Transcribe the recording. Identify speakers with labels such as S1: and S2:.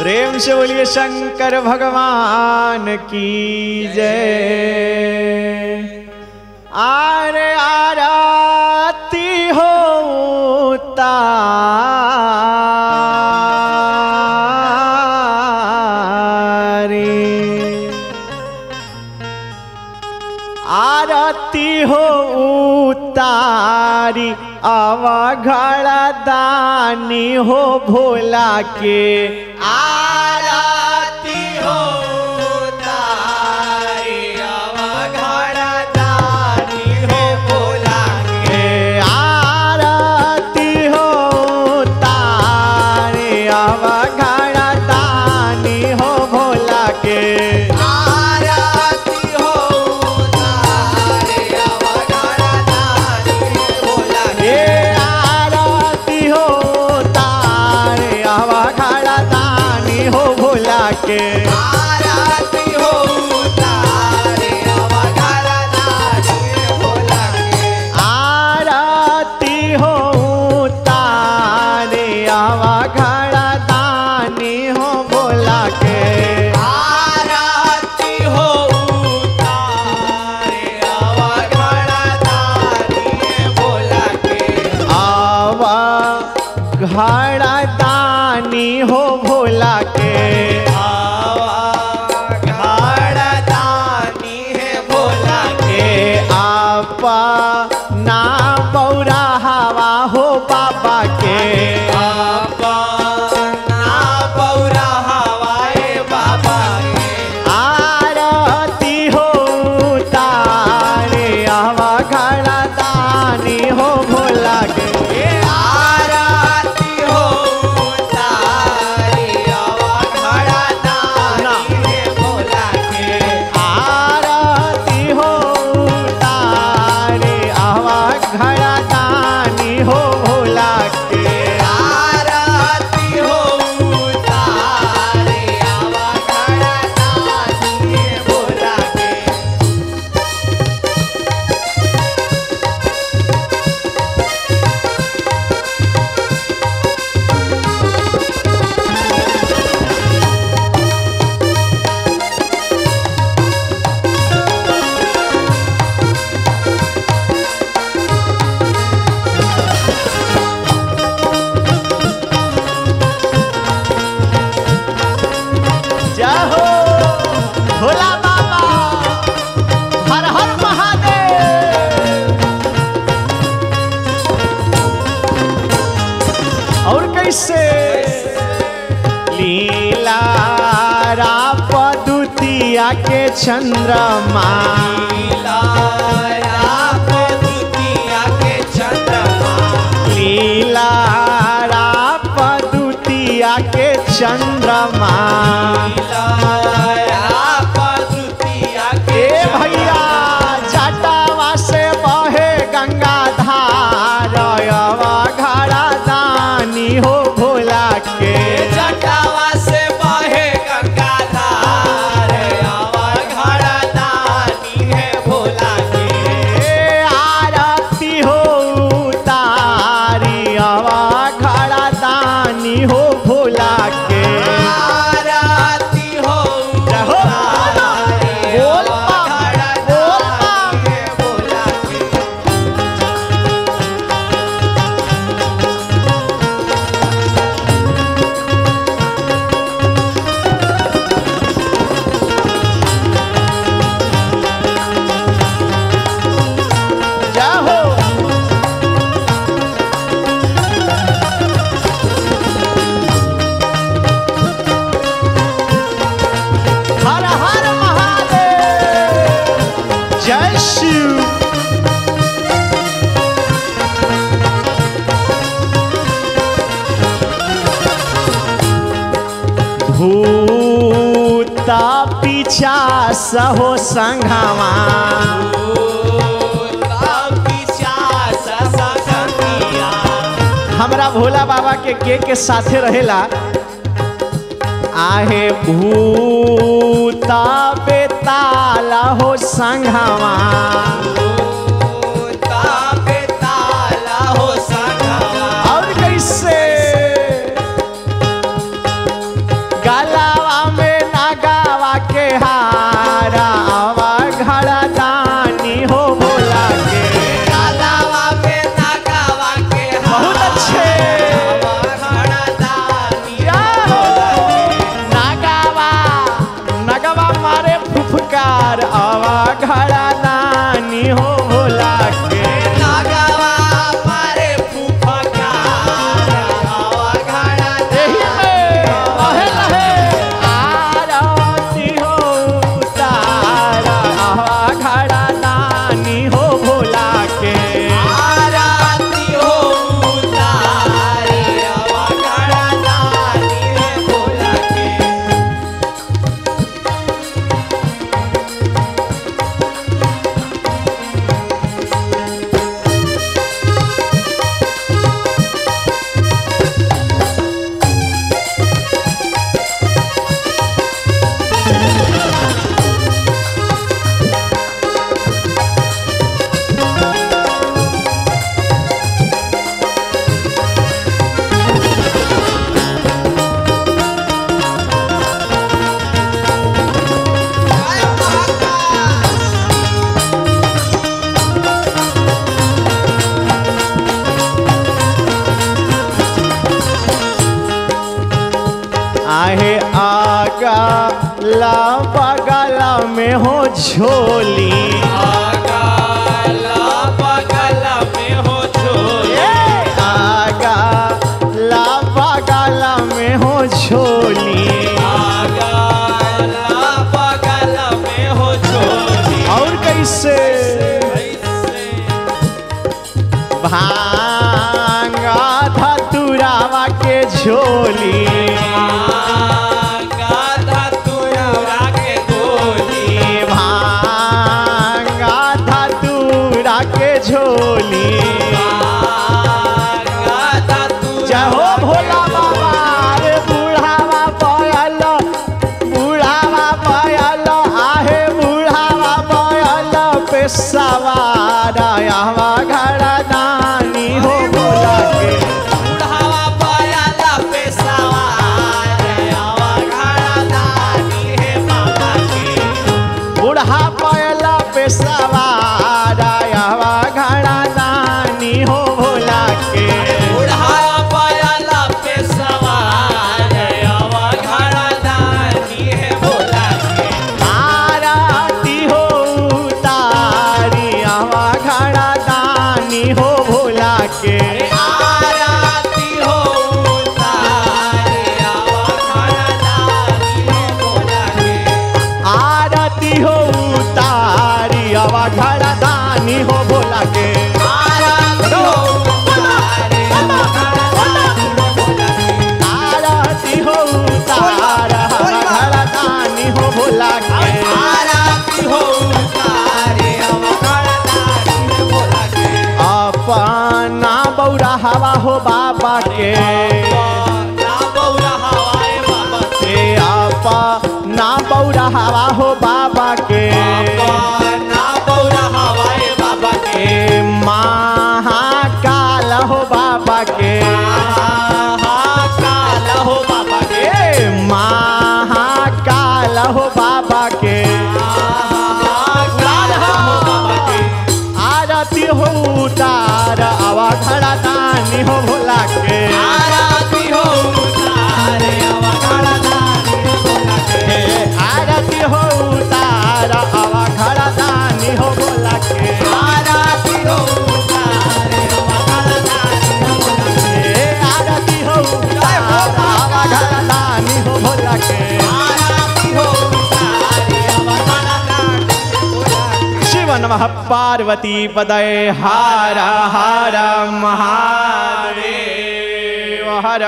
S1: प्रेम से बोलिए शंकर भगवान की जय। आरे आरती हो तारी, आरती हो तारी अवघड़ दानी हो भोला के।
S2: आरती हो तारी अवघड़ दानी हो भोला के।
S1: आरती हो तारी अवघड़ दानी हो भोला के।
S2: आरती हो तारी अवघड़ दानी हो भोला के।
S1: आरती हो तारी अवघड़ दानी हो भोला के।
S2: आरती हो तारी अवघड़ दानी हो भोला के।
S1: आरती हो तारे अवघड़ दानी हो भोला के।
S2: आरती हो तारी अवघड़ दानी भोला के।
S1: अवघड़ दानी हो भोला के।
S2: अवघड़ दानी है भोला के।
S1: अपना बौरा हवा हो बाबा के।
S2: अपना बौरा हवाए बाबा के।
S1: आरती हो तारे अवघड़ दानी हो भोला के।
S2: आरती हो तारी अवघड़ दानी है भोला के।
S1: आरती हो तारे अवघड़ दानी हो भोला के।
S2: आरती हो तारी अवघड़ दानी है भोला के।
S1: जय हो भोला बाबा, हर हर महादेव। और कैसे लीला रापदुतिया के चंद्रमा।
S2: द्वितीया के चंद्रमा।
S1: लीला रापदुतिया के चंद्रमा।
S2: द्वितीया के
S1: ए भैया जटावा से बहे गंगा धार अवघड़ दानी हो भोला के।
S2: जटावा से बहे गंगाधार अवघड़ दानी है भोला के।
S1: आरती हो तारी अवघड़ दानी हो भोला के।
S2: आरती हो
S1: जय हो
S2: तारी
S1: बोल बा,
S2: अवघड़
S1: बोल बा।
S2: दानी है भोला के।
S1: जय हो हर हर महादेव। जय शिव। भूता पिचास हो संघवा। हमरा भोला बाबा के साथे रहेला। आहे भूता बेताला हो संघवा। और कैसे आगला बगल में हो झोली
S2: आगला बगल में हो झोली
S1: आगला बगल में हो झोली
S2: आगला बगल में हो झोली
S1: और कैसे भांगा धतुरावा के झोली
S2: गाधा तुरा के गोली
S1: भांगा धतुरा के झोली
S2: गाधा तुरा
S1: जय हो भोला बाबा रे बुढ़ावा पयल आहे बुढ़ावा पयल पे सवार आवा घड़ा दानी हो भोला के
S2: बुढ़ावा पायला पे सवार आवा घड़ा दानी है बाबा के
S1: बूढ़ा पयला पे सवार आवा घड़ा दानी हो भोला के
S2: बुढ़ावा पायला पे सवार आवा घड़ा दानी है भोला के
S1: आरती हो तारी आवा घड़ा दानी हो भोला के
S2: आरती हो तारे आवा घड़ा दानी है भोला के
S1: आरती हो तारी आवा घड़ा दानी हो भोला के
S2: आरती हो तारे आवा घड़ा दानी है भोला के
S1: आरती हो तारा आवा घड़ा दानी हो भोला के
S2: आरती हो तारे आवा घड़ा दानी है भोला के
S1: अपना बौरा हवा हो बाबा के
S2: ना बौरा हवाए बाबा
S1: ए अपना बौरा हवा हो बाबा के
S2: ना बौरा हवाए बाबा के
S1: ए महाकाल हो बाबा के
S2: काल हो बाबा के
S1: ए महाकाल हो बाबा के
S2: काल हो बाबा के
S1: आरती हो तार आवा घड़ा दानी हो भोला के
S2: आरती हो तारे आवा घड़ा दानी है भोला के
S1: ए आरती हो तार आवा घड़ा दानी हो भोला के
S2: आरती हो तारे आवा घड़ा दानी है भोला के
S1: ए आरती हो तार आवा घड़ा दानी हो भोला के
S2: आरती हो तारे आवा घड़ा दानी है भोला के
S1: शिव नमः पार्वती पदये हर हर महादेव हर